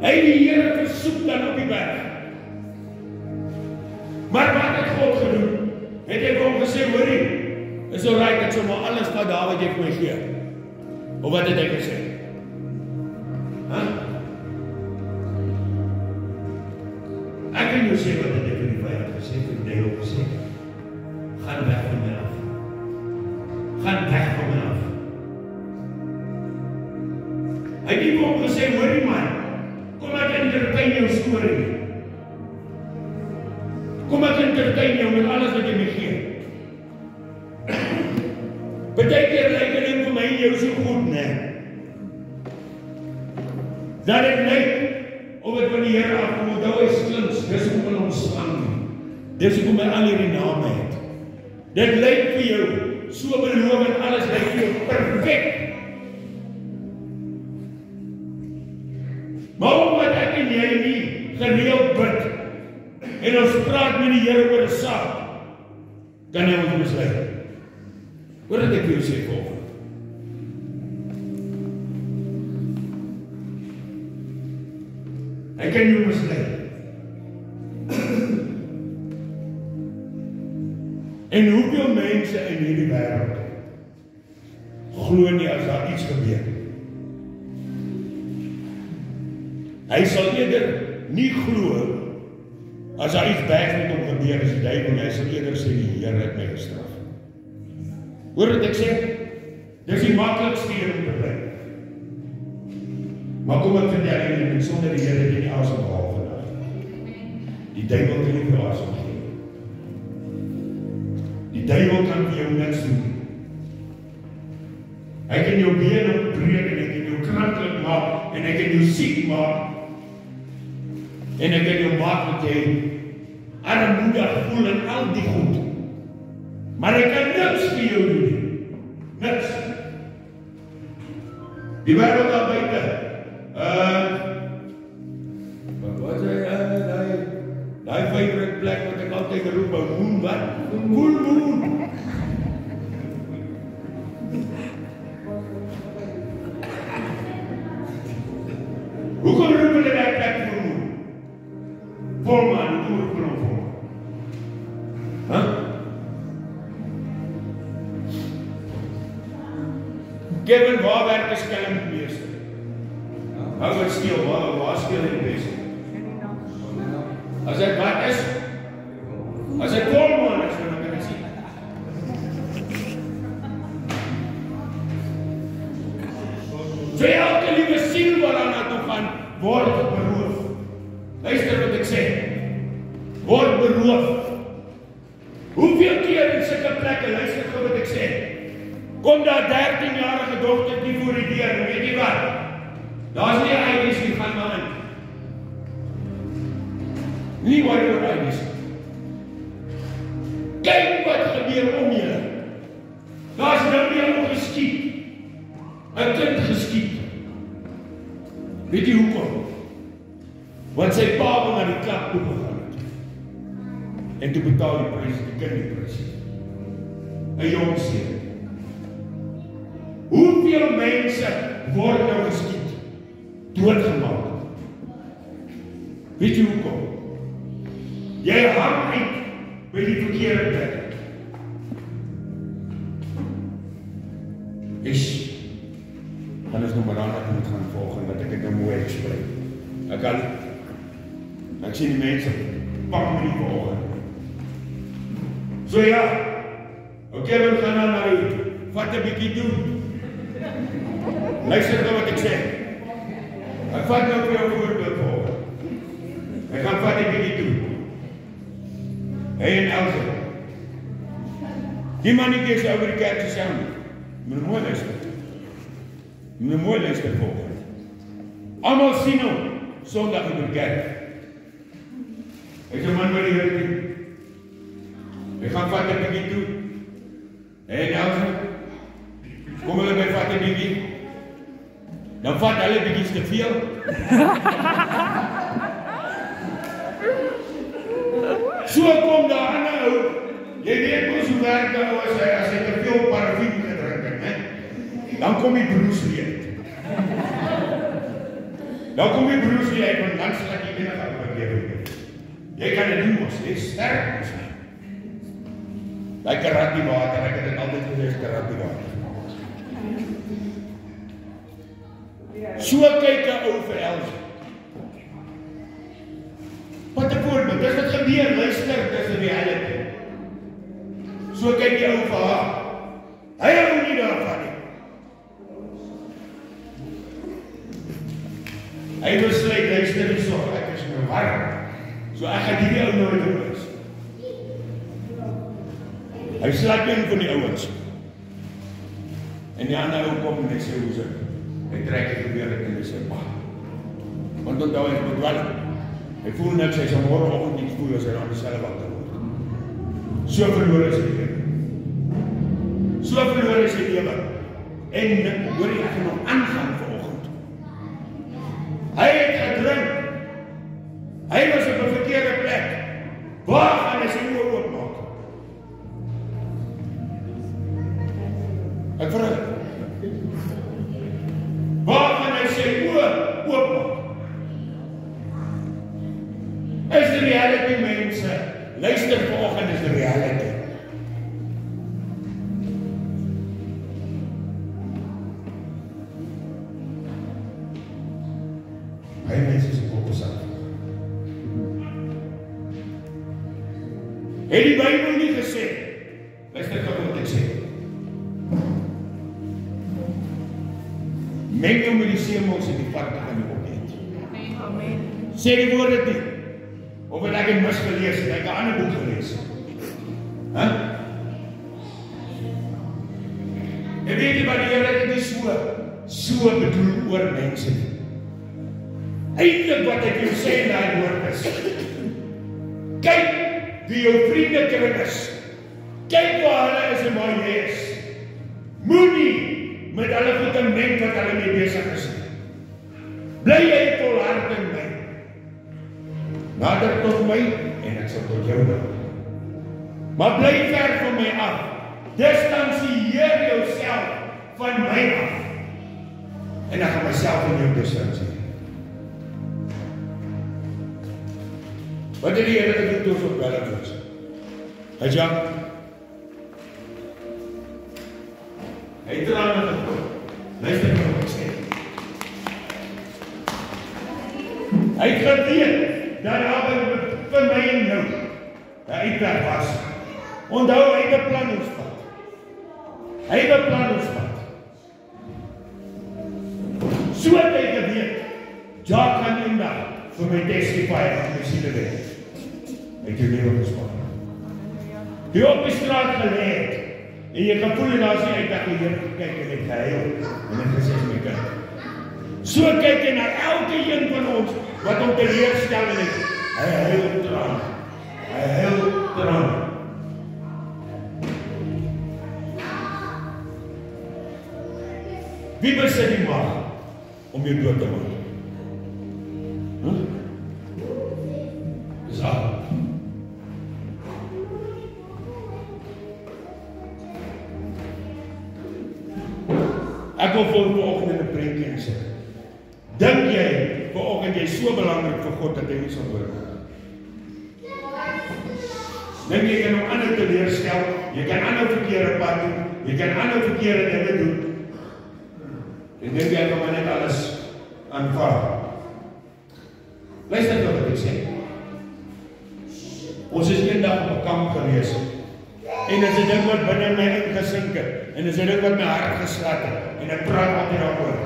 Hy die Here versoek dan op die berg. Maar wat het God gedoen? Het hy vir hom gesê, hoorie, is alright, ek sal maar alles vat daar wat jy vir my gee. Of wat het hy gesê? Ek kan jou sê wat het hy vir die vyand gesê, vir die duiwel jou sê, gaan weg van my af. Gaan weg van my af. Hy het nie vir hom gesê, hoorie man, kom ek entertain jou storie. Kom ek entertain jou met alles wat jy my gee. Partykeer lyk dit vir my jou so goed, né? Dat dit lyk of dit van die Here afkom, onthou hy slinks, dis hoe hulle ons slang. Dis hoe my al hierdie name het. Dit lyk vir jou so belovend, alles lyk vir jou perfek. Maar omdat ek en jy nie gereeld bid en ons praat met die Here oor 'n saak, kan hy ons mislei. Hoor wat ek jou sê volgende. Hy kan jou mislei. En hoeveel mense in hierdie wêreld glo nie as daar iets gebeur. Hy sal eerder nie glo as daar iets bad met hom gebeur as die duiwel, hy sal eerder sê die Here het my gestraf. Hoor wat ek sê? Dis die maklikste een om te bly. Maar kom ek vertel julle, sonder die Here het jy nie asem behaal vandag. Die duiwel kan nie vir asem gee. Die duiwel kan vir jou niks doen. Hy kan jou bene breek en hy kan jou kranklik maak en hy kan jou siek maak en hy kan jou maak dat jy armoedig voel en al die goed. Maar hy kan niks vir jou doen. Niks. Die wêreld daar buite. Wat is daai favorite plek wat ek altyd geroep, moon wat? Full moon. Hoekom roep hulle daai plek full moon? Volmaan, hoekom roep hulle hom volmaan? Huh? Kevin, waar werk die skelm die meeste? Hou wat steel, waar steel die meeste? As ek wat is? As ek volmaan is, dan kan ek sien. So elke liewe siel wat aan na toe gaan, word beroof. Luister wat ek sê. Word beroof. Hoeveel keer in sulke plekke, luister gou wat ek sê. Kom daar 13-jarige dogtertjie voor die deur, weet jy wat? Daar's nie eidies nie, gaan maar in. Nie waar jy eidies. Kyk wat gebeur om julle. Daar's nou nie al geskiet. 'n kind geskiet. Weet jy hoekom? Want sy pa wil na die klap toe gegaan het. En toe betaal die prys, die kind die prys. 'n jong seun. Hoeveel mense word nou geskiet? Doodgemaak. Weet jy hoekom? Jy hang uit by die verkeerde plek. Dan is nog maar aan dat moet gaan volgen, dat ek het nou mooi uitspreek. Ek sien die mense, pak my die volgen. So ja, Kevin gaan dan na die, vat 'n bietjie doen. Luister nou wat ek sê. Ek vat nou vir jou voorbeeld volgen. Ek gaan vat 'n bietjie doen. Hy en Elsa. Die mannetjie is oor die kerk se saam. Moet mooi luister. Moet mooi luister volgende. Almal sien hom Sondag in die kerk. Hy is 'n man wat die Here dien. Hy gaan vat 'n bietjie toe. En Elsa, kom hulle by vat 'n bietjie. Dan vat hulle bietjie te veel. So kom daar 'n ou. Jy weet mos hoe werk dit as hy te veel parfum gedrink het, hè? Dan kom die Bruce Lee uit. Dan kom die Bruce Lee uit, want dan sal ek nie enige oorgewe. Jy kan dit doen mos, jy is sterk. Daai karate water, ek het dit altyd gesê, karate water. So kyk 'n ou vir Elsa. Wat 'n voorbeeld, dis wat gebeur, luister, dis 'n reality. So kyk die ou vir haar. Hy hou nie daarvan nie. Hy besluit, luister nie so, ek is nou warm. So ek gaan hierdie ou nooit opwys. Hy slaap een van die ouens. En die ander ou kom en hy sê, hoe is dit? Hy trek die geweer en hy sê, want onthou hy is bedwelling. Hy voel niks, hy sal morgenoggend nie voel as hy aan dieselfde wakker word. So verloor is die lewe. So verloor is die lewe. En hoor jy, ek gaan nog aangaan vanoggend. Hy het gedrink. Hy was op 'n verkeerde plek. Waar gaan hy sy oë oopmaak? Ek vra. Waar gaan hy sy oë oopmaak? Is die reality, mense? Luister vanoggend, is die reality. Hy mense is op opgesak. Het die Bybel nie gesê? Luister gou wat ek sê. Meng jou met die semels en die varke van die opneet. Amen. Sê die woord dit nie. Of het ek het misgelees, het ek 'n ander boek gelees. En weet jy wat die Here het nie so bedoel oor mense nie. Eintlik wat ek jou sê in daai woord is, kyk wie jou vriende kring is. Kyk waar hulle is en waar jy is. Moenie met hulle goede meng wat hulle mee besig is. Bly jy volhard in my. Nader tot my en ek sal tot jou nader. Maar bly ver van my af. Distansieer jouself van my af. En ek gaan myself in jou distansieer. Wat het die Here gedoen toe ons op België was? Hy ja. Hy trane gekom. Luister wat ek sê. Hy het geweet dat daar vir my en jou 'n uitweg was. Onthou, hy beplan ons pad. Hy beplan ons pad. So het hy geweet, Jack kan eendag vir my testify van my siele weg. Hy het jou lewe gespaar. Die op die straat gelê het, en jy kan voel en daar is nie uitweg, die Here gekyk en het gehuil, en het gesê is my kind. So kyk hy na elke een van ons, wat hom teleerstel en hy huil traan. Hy huil traan. Wie besit die mag om jou dood te maak? Dis al. Ek wil vanoggend in 'n prentjie sê. Dink jy vanoggend jy is so belangrik vir God dat hy nie sal hoor nie? Dink jy kan hom ander teleurstel, jy kan ander verkeerde pad doen, jy kan ander verkeerde dinge doen. En dink jy kan net alles aanvaar. Luister nou wat ek sê. Ons is eendag op 'n kamp gewees. En dit is 'n ding wat binne my ingesink het. En dit is 'n ding wat my hart geslat het. En ek praat altyd daaroor.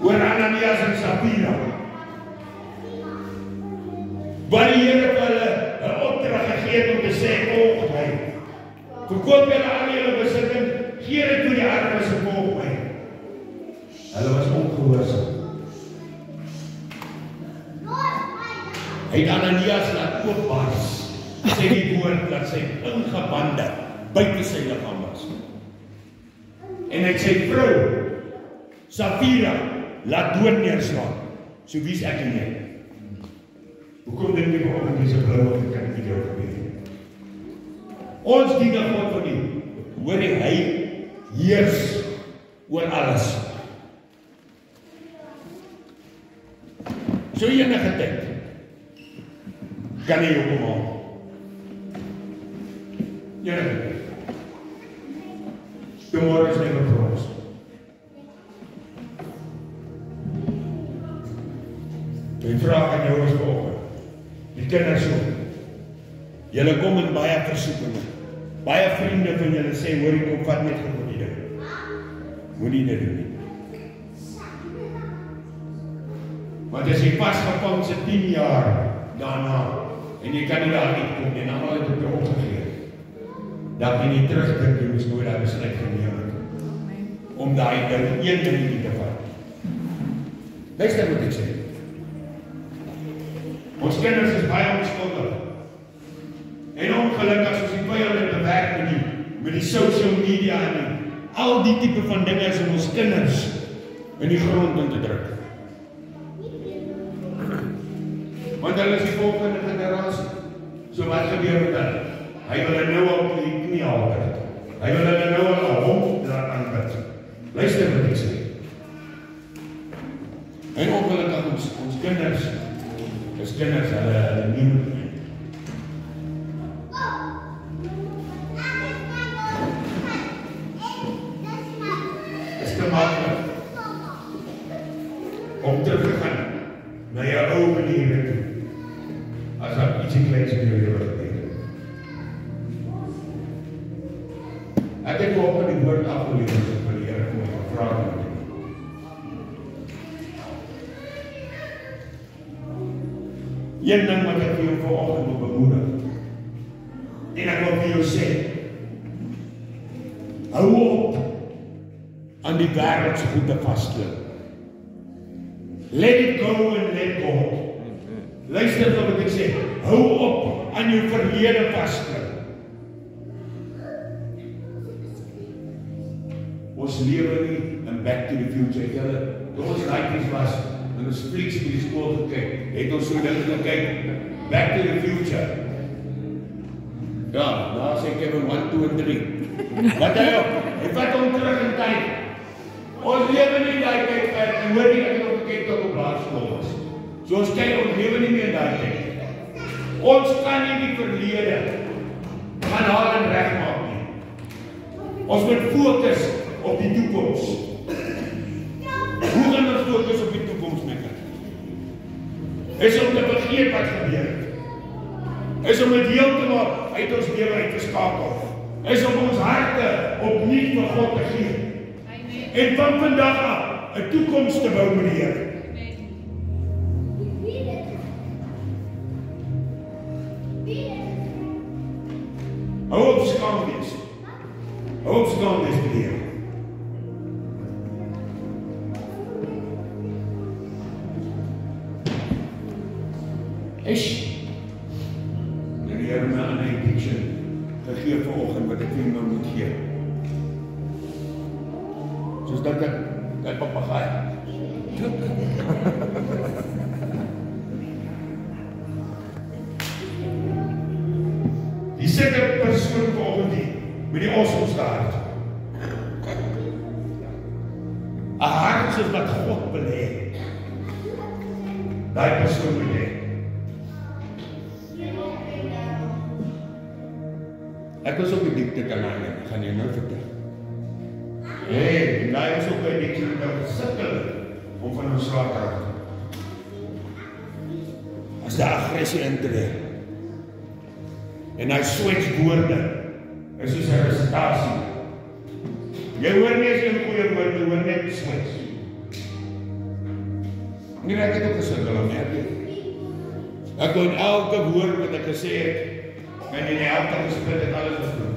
Oor Ananias en Sapphira. Waar die Here vir hulle 'n opdrag gegee het om te sê, volg my. Verkoop julle al julle besitting, gee dit vir die armes en volg my. Hulle was ongehoorsaam. Hy het Ananias laat oopbars, sê die woord dat sy ingebande buite sy liggaam was. En hy het sy vrou, Sapphira, laat dood neerslaan. So wie is ek en jy? Hoekom dink jy vanoggend dis 'n blou wat kan nie jou gebeur? Ons dien God vir die. Hoor jy, hy heers oor alles. So enige tyd kan hy jou kom haal. Enige tyd. Tomorrow is never promised. Die vraag aan jou is vanoggend. Die kinders ook. Julle kom in baie versoekinge. Baie vriende van julle sê, hoor ek kom vat net goed die ding. Moenie dit doen nie. Want as jy vasgevang se 10 jaar daarna, en jy kan nie daar uitkom, en allemaal het het opgegeven, dan kan jy terugdink, jy moes nooit daar besluit geneem het, om daai ding een ding nie te vat. Luister wat ek sê. Ons kinders is baie onskuldig. En ongelukkig soos die vyande bewerk met die social media en al die tipe van dinge is om ons kinders in die grond in te druk. Want hulle is die volgende generasie. So wat gebeur met hulle? Hy wil hulle nou op die knie halter. Hy wil hulle nou al 'n hond laat aanbid. Luister wat ek sê. En ongelukkig ons kinders is kinders, hulle nie. Is te maklik om terug te gaan na jou ou maniere toe. As daar ietsie kleins in jou lewe gebeur. Ek het ook die woord afgeleer van die Here kom gevra het. Een ding wat ek vir jou vanoggend wil bemoedig. En ek wil vir jou sê, hou op aan die wêreldse goede vasklip. Let it go and let God. Luister wat ek sê, hou op aan jou verlede vasklip. Ons lewe nie in Back to the Future. Toe ons laaitjies was, en ons flieks by die skool gekyk, het ons so ding gekyk, Back to the Future. Ja, daar sê Kevin 1, 2 en 3. Wat hy op? Hy vat hom terug in tyd. Ons lewe nie in die tyd verder, en hoor nie, ek het ook gekyk tot op laerskool was. So ons kyk, ons lewe nie meer in die tyd. Ons kan nie die verlede gaan haal en regmaak nie. Ons moet fokus op die toekoms. Hoe gaan ons fokus op die toekoms met dit? Is om te vergeet wat gebeur het. Is om het heeltemal uit ons lewe uit te skakel. Is om ons harte opnuut vir God te gee. En van vandag af 'n toekoms te bou met die Here. Hou op skaam wees. Hou op skaam wees vir die Here. En die Here my 'n addiction gegee vanoggend wat ek vir nou moet gee. Soos dat ek papegaai. Die sekere persoon vanoggend hier met die awesomeste hart. 'n Hart soos wat God wil hê. Daai persoon moet hê. Ek was op die diepte Kanaane, gaan jy nou vertel. En daai was ook by die diepte dat sukkel om van ons slaap te raak. As daar aggressie intree. En hy switch woorde. Is soos 'n resitasie. Jy hoor nie as jy 'n goeie woord, jy hoor net switch. Nie ek het ook gesukkel om merk jy. Ek kon elke woord wat ek gesê het, en in die helfte gesplit het alles was goed.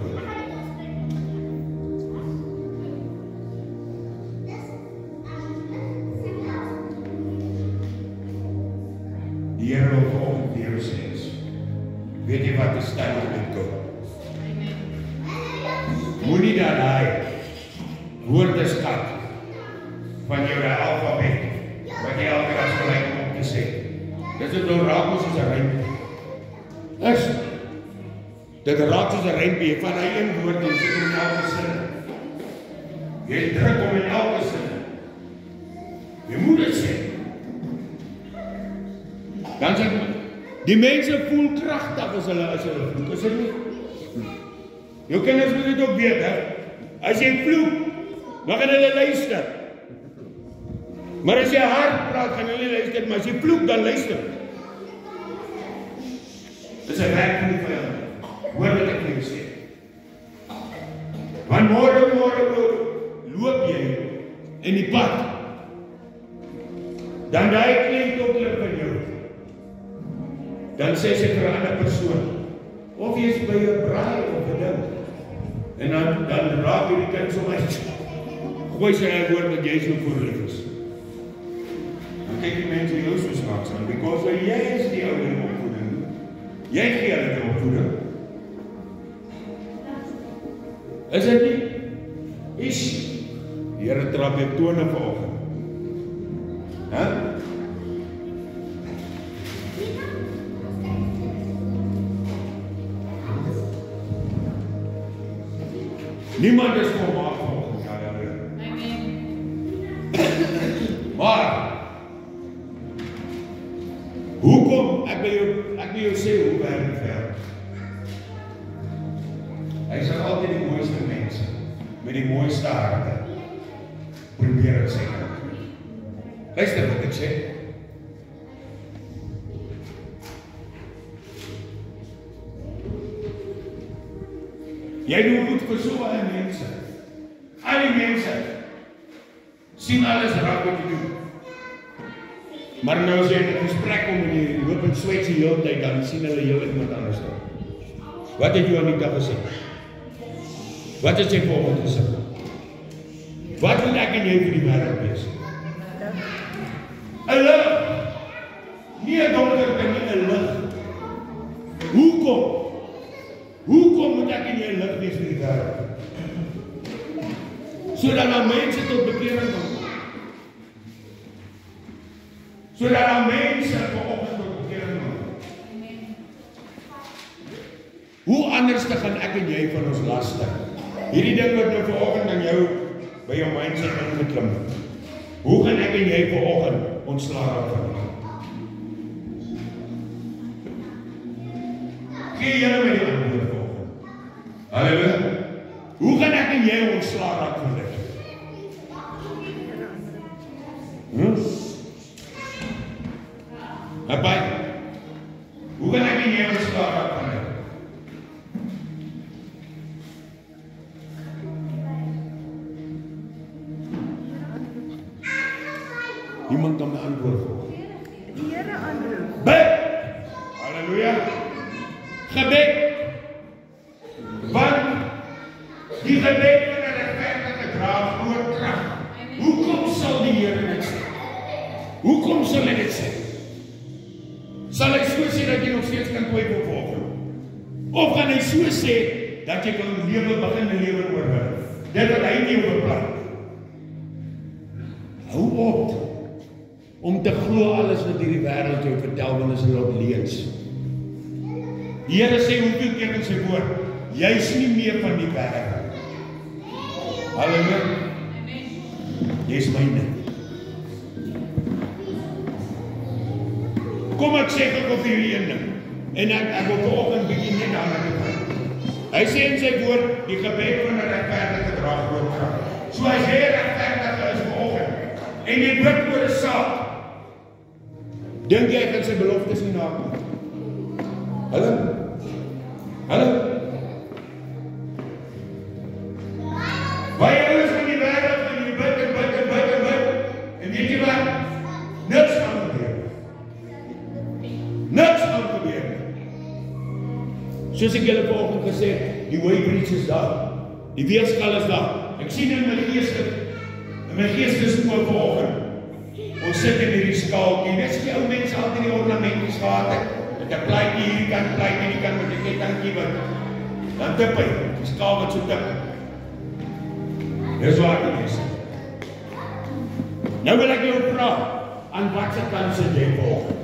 Die Here wil vanoggend vir jou sê, weet jy wat die styl met God? Moenie dat hy woordeskat van jou alfabet, wat jy elke dag gelyk om te sê. Dit is nou raak ons as 'n rympie. Dit raak soos 'n rympie van hy een woord en sit in elke sin. Jy druk hom in elke sin. Jy moet dit sê. Dan sê die mense voel kragtig as hulle vloek, is dit nie? Jou kinders moet dit ook weet, hè? As jy vloek, dan gaan hulle luister. Maar as jy hard praat, gaan hulle luister, maar as jy vloek, dan luister. Dis 'n werk van die vyand. Hoor wat ek vir jou sê. Want môre loop jy in die pad. Dan daai klein dokter van jou. Dan sê sy vir 'n ander persoon, of jy is by 'n braai of 'n ding. En dan raak jy die kind so uit. Gooi sy hy woord dat jy so voorlief is. Dan kyk die mense jou so snaaks aan, because jy is die ou in opvoeding. Jy gee hulle die opvoeding. Is dit nie? Die Here trap jou tone vanoggend. Hè? Niemand is volmaak vanoggend, ja. Maar hoekom ek wil jou sê hoe werk die wêreld? Hy sê altyd die mooiste mense met die mooiste harte probeer dit sê. Luister wat ek sê. Jy moet vir so baie mense. Al die mense sien alles raak wat jy doen. Maar nou as jy in 'n gesprek kom en jy loop en swets die hele tyd, dan sien hulle heel iemand anders dan. Wat het jy aan die dag gesê? Wat het jy vanoggend gesê? Wat wil ek en jy vir die wêreld wees? 'n lig. Nie 'n donker ding nie, 'n lig. Hoekom moet ek en jy 'n lig wees vir die wêreld? Sodat daar mense tot bekering kom. Sodat daar mense vanoggend tot bekering kom. Hoe anders te gaan ek en jy van ons laste? Hierdie ding wat nou vanoggend aan jou by jou mindset ingeklim het. Hoe gaan ek en jy vanoggend ontslae raak van dit? Gee julle my die antwoord vanoggend. Halleluja. Hoe gaan ek en jy ontslae raak van dit? Nabai. Hoe gaan ek en jy ontslae raak van dit? Iemand kan my antwoord. Die Here antwoord. Bid. Halleluja. Gebed. Want die gebed van 'n regverdige dra groot krag. Hoekom sal die Here dit sê? Hoekom sal hy dit sê? Sal hy so sê dat jy nog steeds kan twyfel vanoggend? Of gaan hy so sê dat jy kan lewe begin 'n lewe oorwin? Dit wat hy nie beplan. Hou op om te glo alles wat hierdie wêreld jou vertel, want is lot leuns. Die Here sê hoeveel keer in sy woord, jy's nie meer van die wêreld. Halleluja. Jy's myne. Kom ek sê vir hierdie een ding. En ek wil vanoggend bietjie net daarna kyk. Hy sê in sy woord, die gebed van 'n regverdige dra groot krag. So as jy regverdig is vanoggend en jy bid oor 'n saak, dink jy kan sy beloftes nie nakom? Hallo? Baie ouens in die wêreld en jy bid. En weet jy wat? Niks gaan gebeur. Niks gaan gebeur. Soos ek julle vanoggend gesê het, die weighbridge is daar. Die weerskaal is daar. Ek sien in my geestespoor vanoggend. Ons sit in hierdie skaaltjie. Net so die ou mense altyd die ornamentjies gehad het. Met 'n plaatjie hierdie kant, plaatjie hierdie kant met 'n kettingkie wat. Dan tip hy. Die skaal wat so tip. Dis waar dit is. Nou wil ek jou vra, aan watter kant sit jy vanoggend?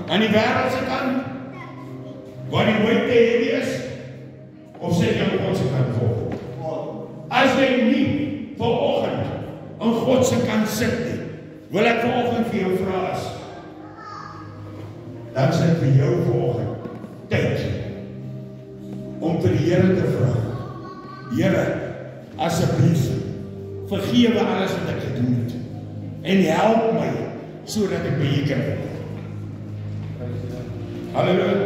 Aan die wêreld se kant? Waar die weight heavy is? Of sit jy aan God se kant vanoggend? As jy nie vanoggend aan God se kant sit nie, wil ek vanoggend vir jou vra as, dan is dit vir jou vanoggend tyd om vir die Here te vra. Here, asseblief, vergewe alles wat ek gedoen het en help my sodat ek by U kan wees. Halleluja.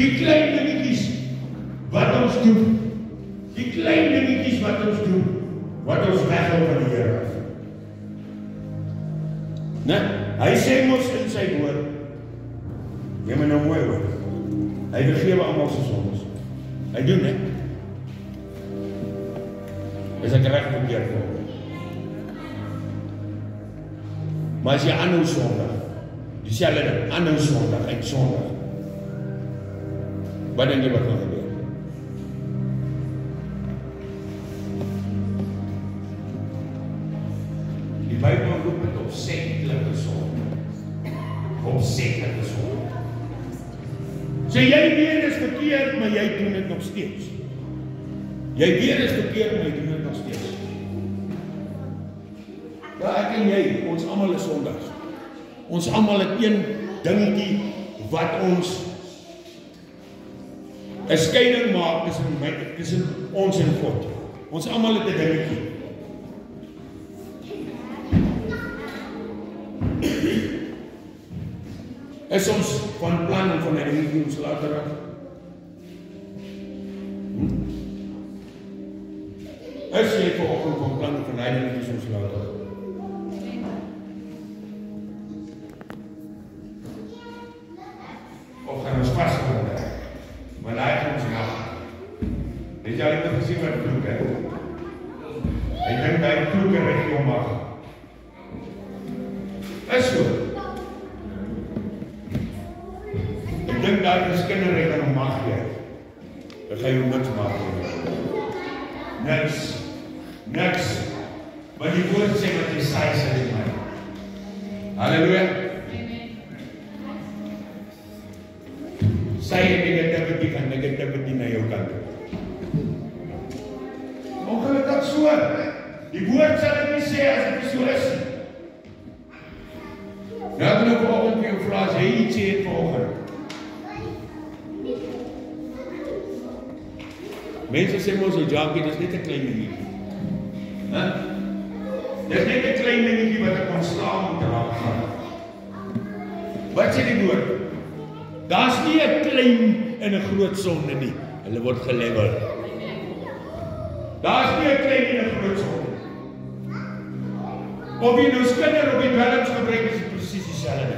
Die klein dingetjies wat ons doen. Die klein dingetjies wat ons doen. Wat ons weghou van die Here. Nee, hy sê mos in sy woord. Neem my nou mooi hoor. Hy vergewe almal se sondes. Hy doen net. Is ek reg verkeerd vir hom? Maar as jy aanhou sondig, dieselfde ding, aanhou sondig en sondig. Wat dink jy wat gaan gebeur? Die Bybel roep dit opsetlike sonde. Opsetlike sonde. So jy weet is verkeerd, maar jy doen dit nog steeds. Jy weet is verkeerd, maar jy doen dit nog steeds. Ja, ek en jy, ons almal is sondaars. Ons almal het een dingetjie wat ons 'n skeiding maak tussen ons en God. Ons almal het 'n dingetjie. Is ons van plan om van 'n dingetjie ons later raak? Is jy vanoggend van plan om van 'n dingetjie ons later raak? Of gaan ons vasloop? Maar hy het ons nag. Het jy al gesien wat kloek is? Hy dink hy kloeke reg hom mag. Is so. Ek dink daar is kinders kan hom mag gee. Dat hy hom niks mag gee. Niks. Want die woord sê wat hy sê in my. Halleluja. Sy negativity na jou kant. Ongelukkig so. Die woord sal dit nie sê as dit so is. Nou ek wil vanoggend vir jou vra as jy iets het vanoggend. Mense sê mos die jackie, dis net 'n klein dingetjie. Dis net 'n klein dingetjie wat ek ontstaan moet raak van. Wat sê die woord? Daar's nie 'n klein en 'n groot sonde nie. Hulle word gelevel. Daar's nie 'n klein en 'n groot sonde. Of jy nou skinder of jy dwelms gebruik is presies dieselfde.